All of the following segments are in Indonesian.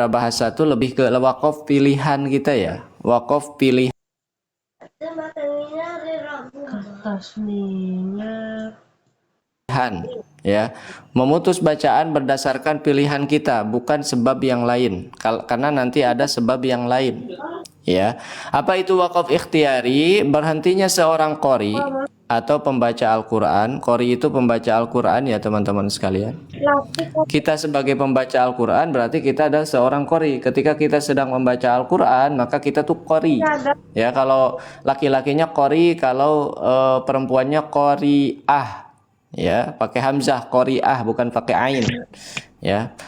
bahasa tuh lebih ke wakaf pilihan kita ya. Wakaf pilihan. Ya, memutus bacaan berdasarkan pilihan kita, bukan sebab yang lain. Karena nanti ada sebab yang lain. Ya, apa itu wakaf ikhtiari? Berhentinya seorang qori atau pembaca Al-Quran. Qori itu pembaca Al-Quran ya teman-teman sekalian. Kita sebagai pembaca Al-Quran berarti kita adalah seorang qori. Ketika kita sedang membaca Al-Quran, maka kita tuh qori. Ya, kalau laki-lakinya qori, kalau perempuannya qori'ah. Ya, pakai hamzah, qori'ah, bukan pakai ain. Ya,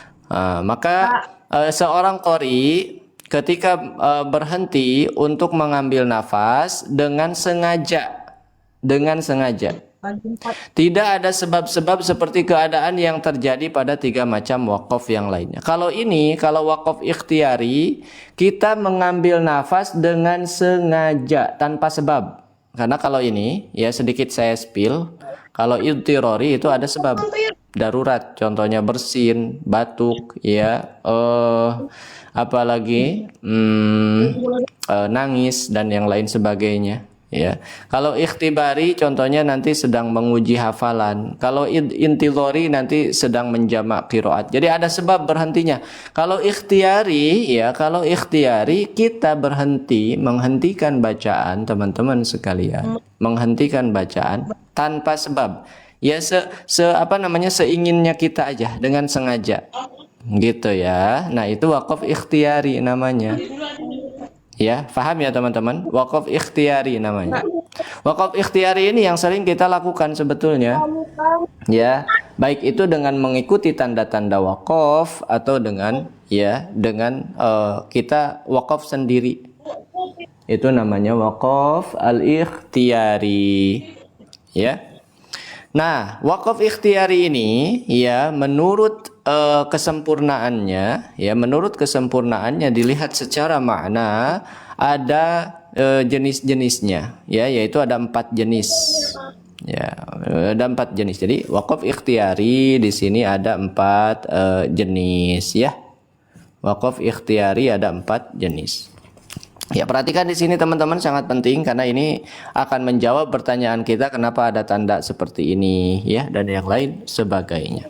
maka seorang qori ketika berhenti untuk mengambil nafas dengan sengaja, tidak ada sebab-sebab seperti keadaan yang terjadi pada 3 macam wakaf yang lainnya. Kalau wakaf ikhtiari, kita mengambil nafas dengan sengaja tanpa sebab. Karena kalau ini, ya sedikit saya spill, kalau idtirori itu ada sebab darurat, contohnya bersin, batuk, ya, apalagi nangis dan yang lain sebagainya. Ya, kalau ikhtibari contohnya nanti sedang menguji hafalan. Kalau intidhori nanti sedang menjamak qiraat. Jadi ada sebab berhentinya. Kalau ikhtiyari kita menghentikan bacaan teman-teman sekalian. Menghentikan bacaan tanpa sebab. Ya seinginnya kita aja dengan sengaja. Gitu ya. Nah, itu wakaf ikhtiyari namanya. Ya, paham ya teman-teman? Wakaf ikhtiyari namanya. Wakaf ikhtiyari ini yang sering kita lakukan sebetulnya. Ya, baik itu dengan mengikuti tanda-tanda wakaf atau dengan kita wakaf sendiri. Itu namanya wakaf al-ikhtiyari. Ya. Nah, wakaf ikhtiyari ini ya menurut kesempurnaannya dilihat secara makna ada jenis-jenisnya ya, yaitu ada 4 jenis. Ya, ada 4 jenis. Jadi wakaf ikhtiyari di sini ada 4 jenis ya. Wakaf ikhtiyari ada 4 jenis. Ya, perhatikan di sini teman-teman, sangat penting karena ini akan menjawab pertanyaan kita kenapa ada tanda seperti ini ya dan yang lain sebagainya.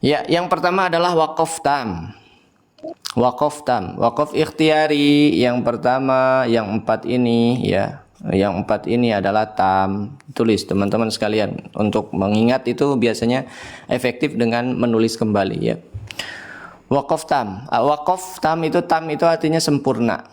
Ya, yang pertama adalah wakaf tam. Wakaf ikhtiyari yang pertama, yang 4 ini ya. Yang 4 ini adalah tam. Tulis teman-teman sekalian, untuk mengingat itu biasanya efektif dengan menulis kembali ya. Wakaf tam. Wakaf tam itu artinya sempurna.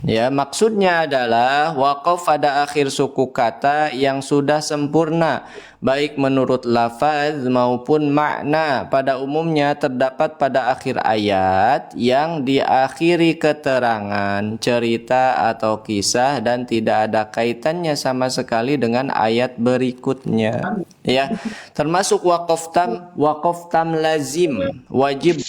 Ya, maksudnya adalah wakaf pada akhir suku kata yang sudah sempurna, baik menurut lafaz maupun makna. Pada umumnya terdapat pada akhir ayat yang diakhiri keterangan, cerita atau kisah dan tidak ada kaitannya sama sekali dengan ayat berikutnya. Ya, termasuk wakaf tam lazim, wajib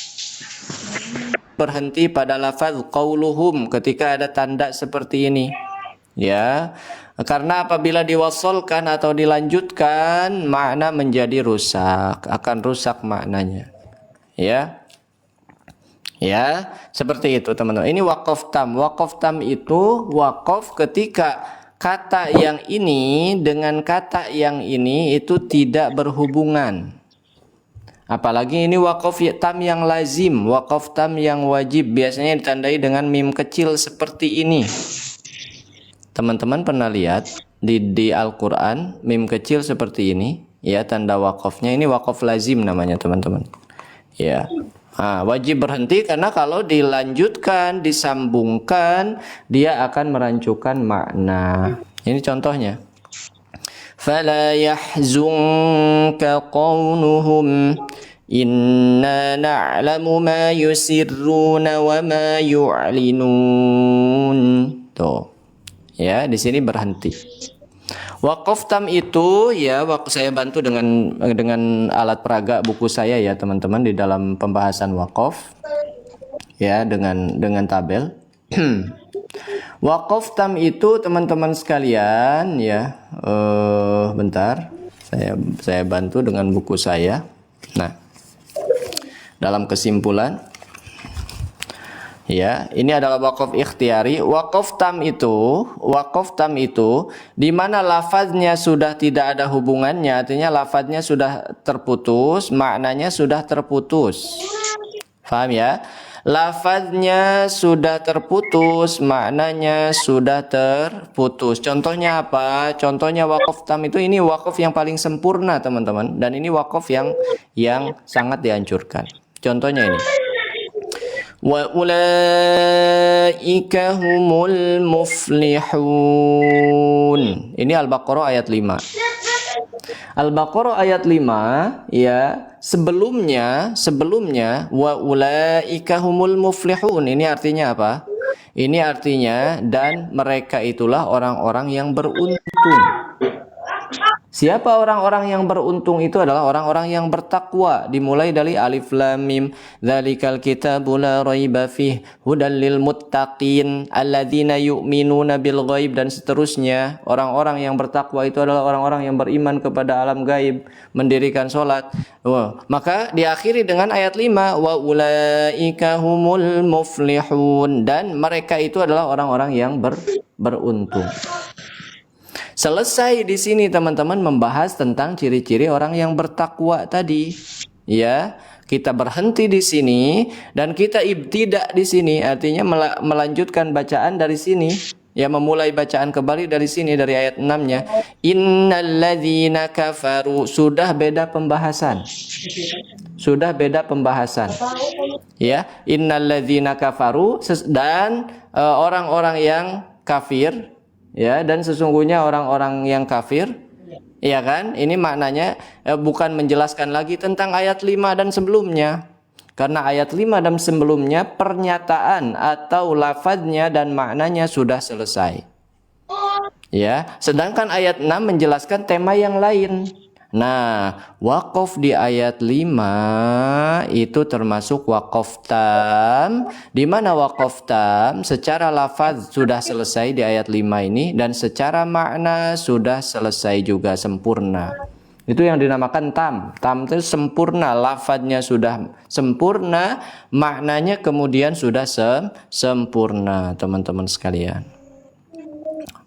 berhenti pada lafaz qauluhum ketika ada tanda seperti ini ya, karena apabila diwasolkan atau dilanjutkan makna menjadi rusak, akan rusak maknanya ya. Ya, seperti itu teman-teman. Ini wakaf tam. Wakaf tam itu wakaf ketika kata yang ini dengan kata yang ini itu tidak berhubungan. Apalagi ini wakaf tam yang lazim, wakaf tam yang wajib, biasanya ditandai dengan mim kecil seperti ini. Teman-teman pernah lihat di Al-Quran mim kecil seperti ini ya, tanda wakafnya. Ini wakaf lazim namanya teman-teman ya. Wajib berhenti karena kalau dilanjutkan, disambungkan, dia akan merancukan makna. Ini contohnya. فَلَا يَحْزُنْكَ قَوْلُهُمْ إِنَّا نَعْلَمُ مَا يُسِرُّونَ وَمَا يُعْلِنُونَ. Tuh. Ya, di sini berhenti. Wakaf tam itu ya, saya bantu dengan alat peraga buku saya ya, teman-teman, di dalam pembahasan wakaf. Ya, dengan tabel. Wakaf tam itu teman-teman sekalian ya, bentar, saya bantu dengan buku saya. Nah, dalam kesimpulan Ya, ini adalah wakaf ikhtiyari. Wakaf tam itu di mana lafadznya sudah tidak ada hubungannya, artinya lafadznya sudah terputus, maknanya sudah terputus. Faham ya? Lafadznya sudah terputus, maknanya sudah terputus. Contohnya apa? Contohnya wakaf tam itu, ini wakaf yang paling sempurna teman-teman, dan ini wakaf yang sangat dianjurkan. Contohnya ini. Wa ulaika humul muflihun. Ini Al-Baqarah ayat 5. Al-Baqarah ayat 5 ya, sebelumnya wa ulaika humul muflihun. Ini artinya apa? Ini artinya dan mereka itulah orang-orang yang beruntung. Siapa orang-orang yang beruntung? Itu adalah orang-orang yang bertakwa. Dimulai dari alif lam mim, dzalikal kitabu la raiba fih hudal lil muttaqin alladzina yu'minuna bil ghaib, dan seterusnya. Orang-orang yang bertakwa itu adalah orang-orang yang beriman kepada alam gaib, mendirikan salat. Maka diakhiri dengan ayat 5, wa ulaika humul muflihun, dan mereka itu adalah orang-orang yang beruntung. Selesai di sini teman-teman membahas tentang ciri-ciri orang yang bertakwa tadi. Ya, kita berhenti di sini dan kita ibtidak di sini, artinya melanjutkan bacaan dari sini. Ya, memulai bacaan kembali dari sini, dari ayat 6-nya. Innalladzina kafaru, sudah beda pembahasan. Sudah beda pembahasan. Ya, innalladzina kafaru, dan orang-orang yang kafir. Ya, dan sesungguhnya orang-orang yang kafir, ya kan? Ini maknanya bukan menjelaskan lagi tentang ayat 5 dan sebelumnya. Karena ayat 5 dan sebelumnya pernyataan atau lafadznya dan maknanya sudah selesai. Ya, sedangkan ayat 6 menjelaskan tema yang lain. Nah, wakaf di ayat 5 itu termasuk wakaf tam, di mana wakaf tam secara lafaz sudah selesai di ayat 5 ini, dan secara makna sudah selesai juga, sempurna. Itu yang dinamakan tam. Tam itu sempurna, lafaznya sudah sempurna, maknanya kemudian sudah sempurna, teman-teman sekalian.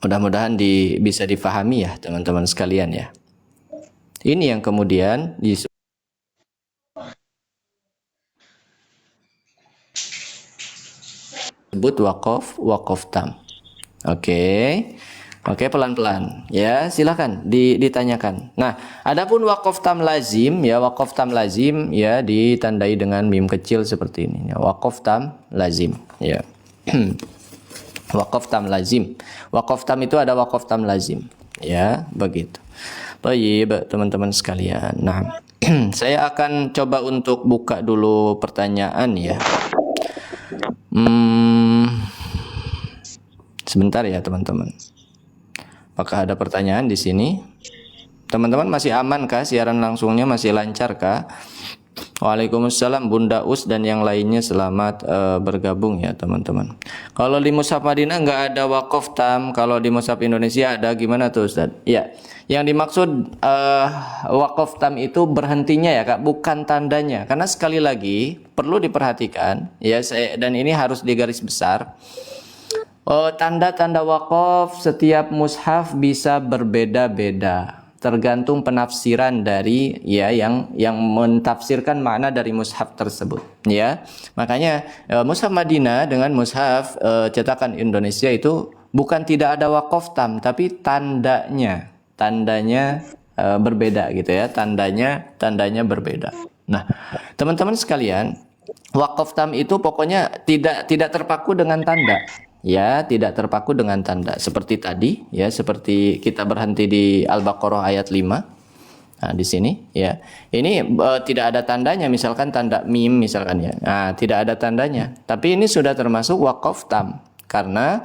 Mudah-mudahan bisa difahami ya teman-teman sekalian ya. Ini yang kemudian disebut wakaf tam. Oke, pelan-pelan ya, silakan ditanyakan. Nah, adapun wakaf tam lazim ya, wakaf tam lazim ya ditandai dengan mim kecil seperti ini ya, wakaf tam lazim ya. Wakaf tam lazim. Wakaf tam itu ada wakaf tam lazim ya, begitu. Baik, teman-teman sekalian. Nah, saya akan coba untuk buka dulu pertanyaan ya. Sebentar ya, teman-teman. Apakah ada pertanyaan di sini? Teman-teman masih aman kah? Siaran langsungnya masih lancar kah? Waalaikumsalam Bunda Us dan yang lainnya, selamat bergabung ya teman-teman. Kalau di Mushaf Madinah nggak ada wakaf tam, kalau di Mushaf Indonesia ada, gimana tuh Ustaz? Ya, yang dimaksud wakaf tam itu berhentinya ya Kak, bukan tandanya. Karena sekali lagi perlu diperhatikan ya, dan ini harus digaris besar. Tanda-tanda wakaf setiap mushaf bisa berbeda-beda, tergantung penafsiran dari ya yang mentafsirkan makna dari mushaf tersebut ya. Makanya mushaf Madinah dengan mushaf cetakan Indonesia itu bukan tidak ada wakaf tam, tapi tandanya berbeda gitu ya, tandanya berbeda. Nah, teman-teman sekalian, wakaf tam itu pokoknya tidak terpaku dengan tanda. Ya, tidak terpaku dengan tanda. Seperti tadi ya, seperti kita berhenti di Al-Baqarah ayat 5. Nah, di sini ya. Ini tidak ada tandanya, misalkan tanda mim misalkan ya. Nah, tidak ada tandanya. Tapi ini sudah termasuk wakaf tam. Karena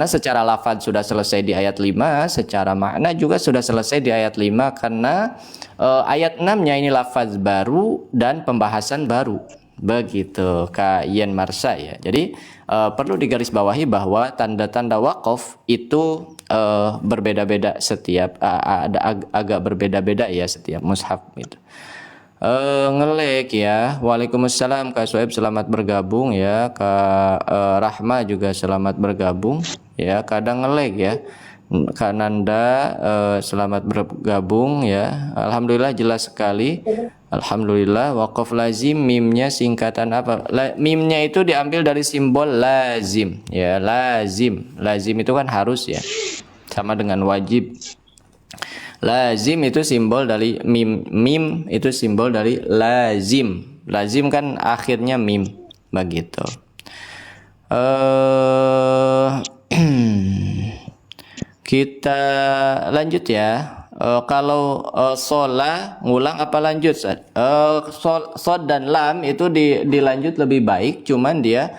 secara lafaz sudah selesai di ayat 5, secara makna juga sudah selesai di ayat 5, karena ayat 6-nya ini lafaz baru dan pembahasan baru. Begitu Kak Yen Marsa ya. Jadi perlu digarisbawahi bahwa tanda-tanda wakaf itu berbeda-beda setiap, ada agak berbeda-beda ya setiap mushaf itu. Ngelek ya. Waalaikumsalam Kak Soeb, selamat bergabung ya. Kak Rahma juga selamat bergabung ya. Kadang ngelek ya. Kak Nanda selamat bergabung ya. Alhamdulillah jelas sekali. Alhamdulillah. Waqaf lazim mimnya singkatan apa? Mimnya itu diambil dari simbol lazim ya. Lazim. Lazim itu kan harus ya. Sama dengan wajib. Lazim itu simbol dari mim. Mim itu simbol dari lazim. Lazim kan akhirnya mim. Begitu. Kita lanjut ya. Kalau sola ngulang apa lanjut? Sod dan lam itu dilanjut lebih baik. Cuman dia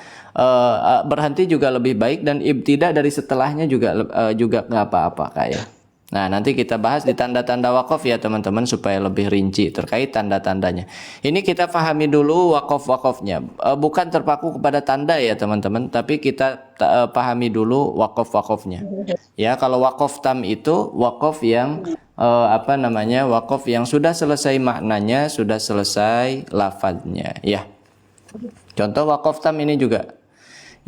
berhenti juga lebih baik, dan ibtida dari setelahnya juga nggak apa-apa kayak. Nah, nanti kita bahas di tanda-tanda wakaf ya teman-teman, supaya lebih rinci terkait tanda-tandanya. Ini kita pahami dulu wakaf-wakafnya. Bukan terpaku kepada tanda ya teman-teman, tapi kita pahami dulu wakaf-wakafnya. Ya, kalau wakaf tam itu wakaf yang wakaf yang sudah selesai maknanya, sudah selesai lafadznya. Ya. Contoh wakaf tam ini juga.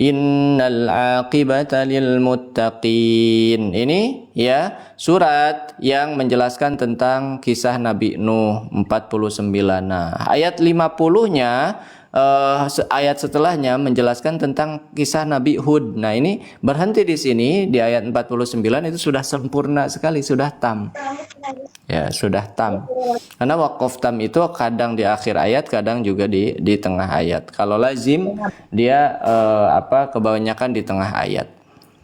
Innal aqibata lil muttaqin. Ini ya surat yang menjelaskan tentang kisah Nabi Nuh 49. Nah, ayat 50-nya ayat setelahnya menjelaskan tentang kisah Nabi Hud. Nah, ini berhenti di sini di ayat 49 itu sudah sempurna sekali, sudah tam. Ya, sudah tam. Karena wakaf tam itu kadang di akhir ayat, kadang juga di tengah ayat. Kalau lazim dia kebanyakan di tengah ayat.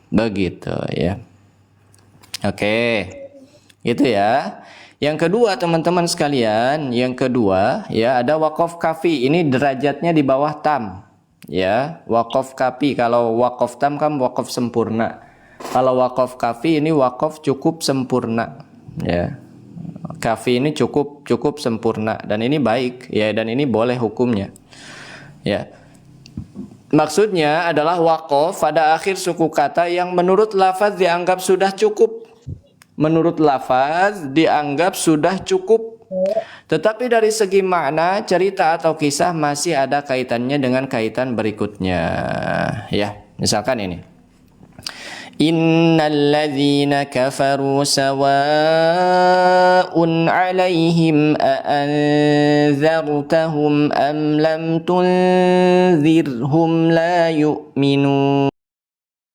Begitu ya. Oke. Itu ya. Yang kedua teman-teman sekalian, yang kedua ya ada wakaf kafi. Ini derajatnya di bawah tam. Ya, wakaf kafi. Kalau wakaf tam kan wakaf sempurna. Kalau wakaf kafi ini wakaf cukup sempurna. Ya. Kafi ini cukup sempurna, dan ini baik ya, dan ini boleh hukumnya. Ya. Maksudnya adalah wakaf pada akhir suku kata yang menurut lafaz dianggap sudah cukup. Menurut lafaz dianggap sudah cukup. Tetapi dari segi makna, cerita atau kisah masih ada kaitannya dengan kaitan berikutnya. Ya, misalkan ini. Innal ladzina kafaru sawa'un 'alaihim a anzartahum am lam tunzirhum la yu'minun.